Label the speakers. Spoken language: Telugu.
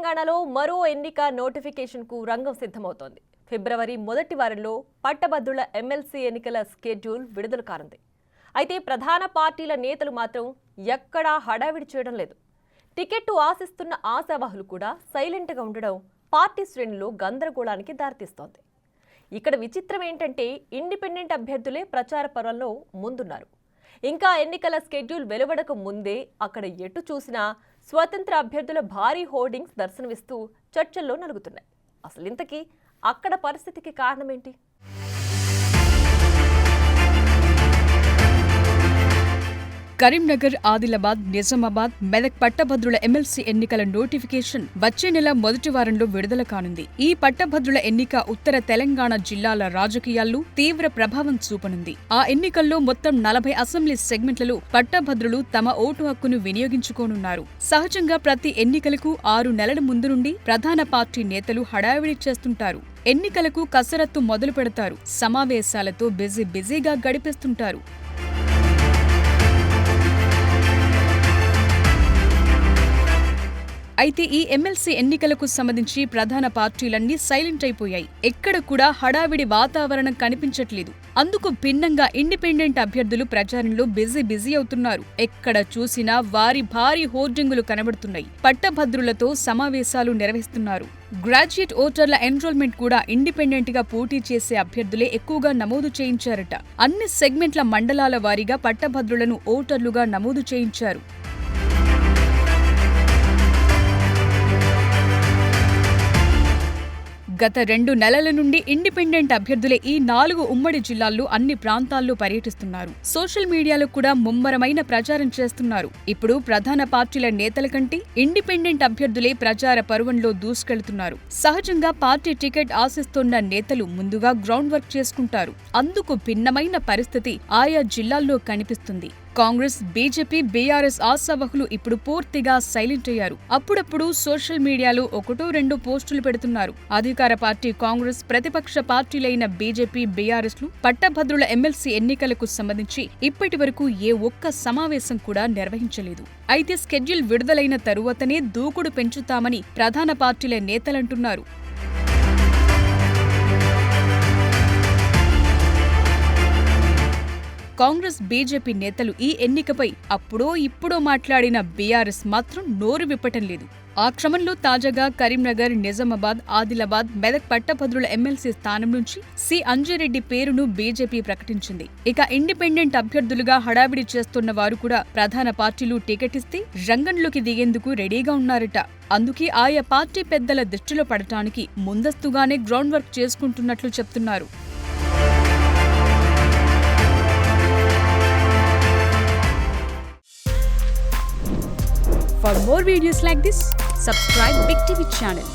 Speaker 1: తెలంగాణలో మరో ఎన్నిక నోటిఫికేషన్కు రంగం సిద్ధమవుతోంది. ఫిబ్రవరి మొదటి వారంలో పట్టభద్రుల ఎమ్మెల్సీ ఎన్నికల స్కెడ్యూల్ విడుదల కానుంది. అయితే ప్రధాన పార్టీల నేతలు మాత్రం ఎక్కడా హడావిడి చేయడం లేదు. టికెట్టు ఆశిస్తున్న ఆశావాహులు కూడా సైలెంట్గా ఉండడం పార్టీ శ్రేణుల్లో గందరగోళానికి దారితీస్తోంది. ఇక్కడ విచిత్రం ఏంటంటే ఇండిపెండెంట్ అభ్యర్థులే ప్రచార పర్వంలో ముందున్నారు. ఇంకా ఎన్నికల స్కెడ్యూల్ వెలువడక ముందే అక్కడ ఎటు చూసినా స్వతంత్ర అభ్యర్థుల భారీ హోర్డింగ్స్ దర్శనమిస్తూ చర్చల్లో నలుగుతున్నాయి. అసలు ఇంతకీ అక్కడ పరిస్థితికి కారణమేంటి?
Speaker 2: కరీంనగర్, ఆదిలాబాద్, నిజామాబాద్, మెదక్ పట్టభద్రుల ఎమ్మెల్సీ ఎన్నికల నోటిఫికేషన్ వచ్చే నెల మొదటి వారంలో విడుదల కానుంది. ఈ పట్టభద్రుల ఎన్నిక ఉత్తర తెలంగాణ జిల్లాల రాజకీయాల్లో తీవ్ర ప్రభావం చూపనుంది. ఆ ఎన్నికల్లో మొత్తం 40 అసెంబ్లీ సెగ్మెంట్లలో పట్టభద్రులు తమ ఓటు హక్కును వినియోగించుకోనున్నారు. సహజంగా ప్రతి ఎన్నికలకు 6 నెలల ముందు నుండి ప్రధాన పార్టీ నేతలు హడావిడి చేస్తుంటారు. ఎన్నికలకు కసరత్తు మొదలు పెడతారు. సమావేశాలతో బిజీగా గడిపేస్తుంటారు. అయితే ఈ ఎమ్మెల్సీ ఎన్నికలకు సంబంధించి ప్రధాన పార్టీలన్నీ సైలెంట్ అయిపోయాయి. ఎక్కడ కూడా హడావిడి వాతావరణం కనిపించట్లేదు. అందుకు భిన్నంగా ఇండిపెండెంట్ అభ్యర్థులు ప్రచారంలో బిజీ అవుతున్నారు. ఎక్కడ చూసినా వారి భారీ హోర్డింగులు కనబడుతున్నాయి. పట్టభద్రులతో సమావేశాలు నిర్వహిస్తున్నారు. గ్రాడ్యుయేట్ ఓటర్ల ఎన్రోల్మెంట్ కూడా ఇండిపెండెంట్ గా పోటీ చేసే అభ్యర్థులే ఎక్కువగా నమోదు చేయించారట. అన్ని సెగ్మెంట్ల మండలాల వారీగా పట్టభద్రులను ఓటర్లుగా నమోదు చేయించారు. గత 2 నెలల నుండి ఇండిపెండెంట్ అభ్యర్థులే ఈ 4 ఉమ్మడి జిల్లాల్లో అన్ని ప్రాంతాల్లో పర్యటిస్తున్నారు. సోషల్ మీడియాలో కూడా ముమ్మరమైన ప్రచారం చేస్తున్నారు. ఇప్పుడు ప్రధాన పార్టీల నేతల కంటే ఇండిపెండెంట్ అభ్యర్థులే ప్రచార పర్వంలో దూసుకెళ్తున్నారు. సహజంగా పార్టీ టికెట్ ఆశిస్తున్న నేతలు ముందుగా గ్రౌండ్ వర్క్ చేసుకుంటారు. అందుకు భిన్నమైన పరిస్థితి ఆయా జిల్లాల్లో కనిపిస్తుంది. కాంగ్రెస్, బీజేపీ, బీఆర్ఎస్ ఆశావహులు ఇప్పుడు పూర్తిగా సైలెంట్ అయ్యారు. అప్పుడప్పుడు సోషల్ మీడియాలో 1-2 పోస్టులు పెడుతున్నారు. అధికార పార్టీ కాంగ్రెస్, ప్రతిపక్ష పార్టీలైన బీజేపీ, బీఆర్ఎస్లు పట్టభద్రుల ఎమ్మెల్సీ ఎన్నికలకు సంబంధించి ఇప్పటి వరకు ఏ ఒక్క సమావేశం కూడా నిర్వహించలేదు. అయితే స్కెడ్యూల్ విడుదలైన తరువాతనే దూకుడు పెంచుతామని ప్రధాన పార్టీల నేతలంటున్నారు. కాంగ్రెస్, బీజేపీ నేతలు ఈ ఎన్నికపై అప్పుడో ఇప్పుడో మాట్లాడిన బీఆర్ఎస్ మాత్రం నోరు విప్పటం లేదు. ఆ క్రమంలో తాజాగా కరీంనగర్, నిజామాబాద్, ఆదిలాబాద్, మెదక్ పట్టభద్రుల ఎమ్మెల్సీ స్థానం నుంచి సి. అంజిరెడ్డి పేరును బీజేపీ ప్రకటించింది. ఇక ఇండిపెండెంట్ అభ్యర్థులుగా హడావిడి చేస్తున్న వారు కూడా ప్రధాన పార్టీలు టికెట్ ఇస్తే రంగంలోకి దిగేందుకు రెడీగా ఉన్నారట. అందుకే ఆయా పార్టీ పెద్దల దృష్టిలో పడటానికి ముందస్తుగానే గ్రౌండ్ వర్క్ చేసుకుంటున్నట్లు చెప్తున్నారు. For more videos like this, subscribe Big TV channel.